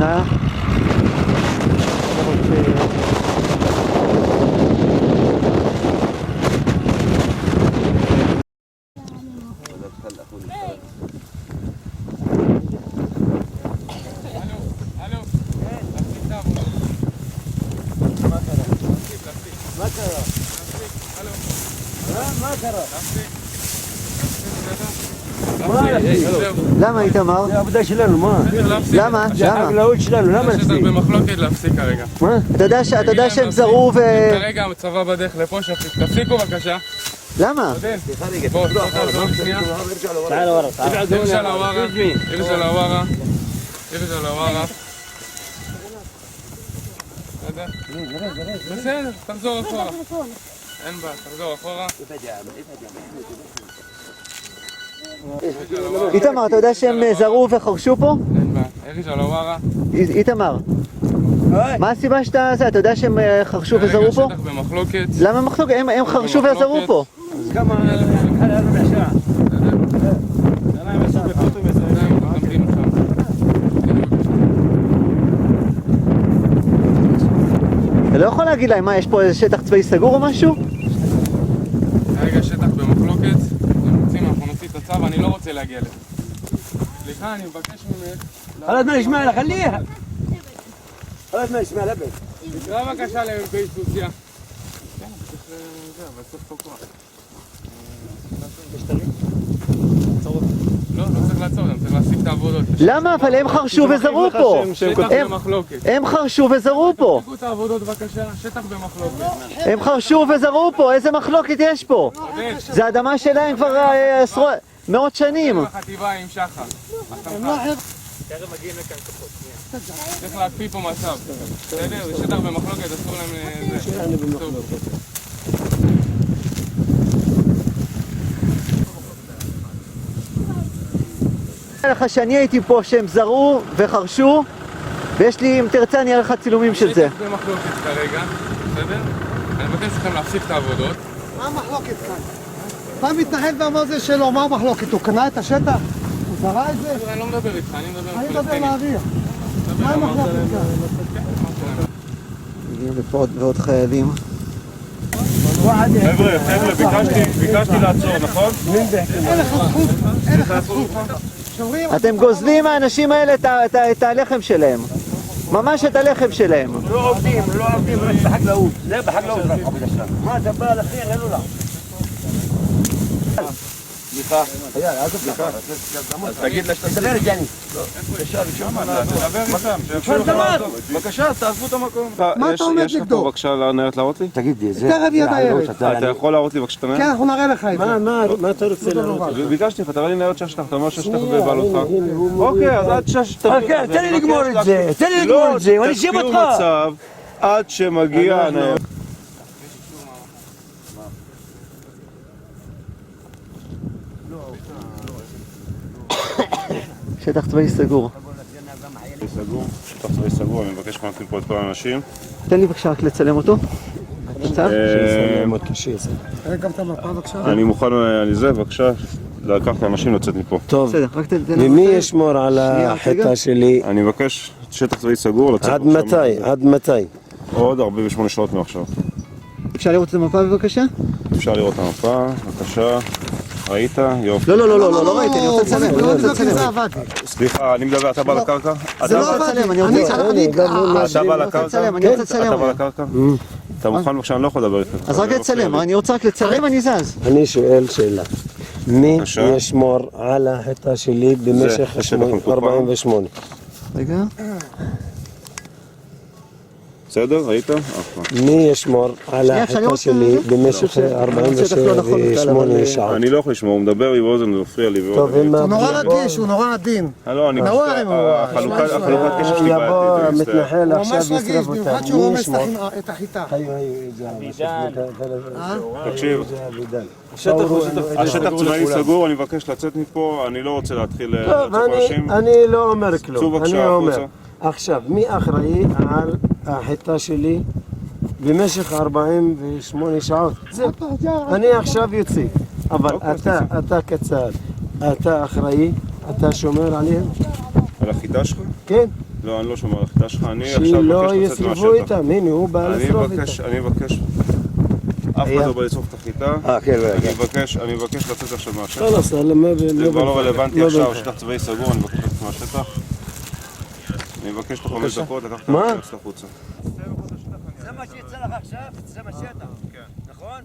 הכנה. למה איתמר? זה העבודה שלנו, מה? למה? זה החקלאות שלנו, למה יש להפסיק? במחלוקת להפסיק כרגע. מה? אתה יודע שהם זרו ו... כרגע הצבא בדרך לפה שפיק. תפסיקו בבקשה. למה? בוא, תעזור לי שנייה. אירש על הווארה. אירש על הווארה. אירש על הווארה. בסדר, תחזור אחורה. אין בעיה, תחזור אחורה. איתמר, אתה יודע שהם זרו וחרשו פה? אין בעיה, אירש על הווארה. איתמר, מה הסיבה שאתה... אתה יודע שהם חרשו וזרו פה? שטח במחלוקת. למה מחלוקת? הם חרשו וזרו פה. אז כמה... התחל 4 שעה. אתה לא יכול להגיד להם, מה, יש פה איזה שטח צבאי סגור או משהו? כרגע שטח במחלוקת, אם רוצים אנחנו נוציא את הצו, אני לא רוצה להגיע לזה. סליחה, אני מבקש ממך... خلاص ما يسمع لها خليها خلاص ما يسمع لها بس תקרא בבקשה למ"פ סוסיה. כן, צריך בסוף פה כוח. לא צריך לעצור, אני צריך להסיק את העבודות. למה? אבל הם חרשו וזרו פה. שטח במחלוקת. הם חרשו וזרו פה. תפסיקו את העבודות בבקשה, שטח במחלוקת. הם חרשו וזרו פה, איזה מחלוקת יש פה? זה אדמה שלהם כבר מאות שנים. החטיבה עם שחר. תכף מגיעים לכאן כוחות. צריך להקפיא פה מצב. בסדר? זה שטח במחלוקת, אסור להם... לך שאני הייתי פה שהם זרו וחרשו, ויש לי, אם תרצה אני אראה לך צילומים של זה. שטח במחלוקת כרגע, בסדר? אני מבקש לכם להפסיק את העבודות. מה המחלוקת כאן? אתה מתנהל ואמר זה שלו, מה המחלוקת? הוא קנה את השטח? הוא זרה את זה? אני לא מדבר איתך, אני מדבר אני עם מדבר פלסטינים. לאוויר. מה המחלוקת כאן? מגיעים לפה עוד ועוד חיילים. חבר'ה, ביקשתי לעצור, נכון? אין לך זכות, אין לך זכות. אתם גוזלים מהאנשים האלה את הלחם שלהם. ממש את הלחם שלהם. לא עובדים רק בחקלאות. זה בחקלאות רק עבודה שלנו. מה אתה בא להכין? אין לו לה. סליחה. אז תגיד לה שאתה... תדבר איתי אני. תדבר איתם. בבקשה, תעזבו את המקום. מה אתה עומד יש לך נגדו? פה בבקשה לניירת להראות לי? תגיד לי, זה... תכף יד הערב. אתה יכול להראות לי בבקשה את כן, הניירת? אנחנו נראה לך את זה. מה אתה רוצה להראות? ביקשתי לך, תראה לי ניירת שהשטח, אתה אומר שהשטח בבעלותך. אוקיי, אז עד אוקיי, תן לי לגמור את זה. תן לי לגמור את זה, ואני אשב אותך. לא, תקפיאו מצב עד שמגיע הניירת. שטח צבאי סגור. שטח צבאי סגור, אני מבקש להכניס פה את כל האנשים. תן לי בבקשה רק לצלם אותו. קצת. תראה גם את המפה בבקשה. אני מוכן לזה, בבקשה, לקחת האנשים לצאת מפה. טוב, בסדר, רק תן ומי ישמור על החיטה שלי? אני מבקש שטח צבאי סגור לצאת. עד מתי? עד מתי? עוד 48 שעות מעכשיו. אפשר לראות את המפה בבקשה? אפשר לראות את המפה, בבקשה. ראית? יופי. לא ראיתי, אני רוצה לצלם. זה עבד. סליחה, אני מדבר, אתה בא לקרקע? זה לא עבד. אני רוצה אתה בא לקרקע? לצלם, אני רוצה לצלם. אתה בא לקרקע? אתה מוכן בבקשה, אני לא יכול לדבר איתך. אז רק לצלם, אני רוצה רק לצלם, אני זז. אני שואל שאלה. מי בבקשה. ישמור על החיטה שלי במשך השטח המקופח. 48? רגע. בסדר? ראית? אחלה. מי ישמור על החיטה שלי במשך 48 שעות? אני לא יכול לשמוע, הוא מדבר לי באוזן, זה מפריע לי. טוב, אם הוא נורא רגיש, הוא נורא עדין. לא, אני... נורא אם הוא... החלוקת קשב שלי יבוא בעייתית. המתנחל הוא עכשיו ממש רגיש, ישרף אותה. במיוחד שהוא רומס את החיטה. תקשיב, השטח צבאי סגור, אני מבקש לצאת מפה, אני לא רוצה להתחיל טוב, לצאת אנשים. אני לא אומר צאו כלום, בבקשה אני אומר. החוצה. עכשיו, מי אחראי על החיטה שלי במשך 48 שעות? זהו, אני עכשיו יוצא, אבל אתה קצר, אתה אחראי, אתה שומר עליהם? על החיטה שלך? כן, לא, אני לא שומר על החיטה שלך, אני עכשיו שלא מבקש לצאת ישרפו מהשטח. איתם, הנה הוא בא לשרוף איתם. אני מבקש, אף אחד לא בא לשרוף את החיטה. כן, לא, אני מבקש לצאת עכשיו מהשטח. חלאס, זה כבר לא רלוונטי עכשיו, בנפח. שטח צבאי סגור, אני מבקש לצאת מהשטח. אני מבקש תוך 5 דקות לקחת את מה? האוטובוס החוצה. זה מה שיצא לך עכשיו? זה מהשטח. נכון?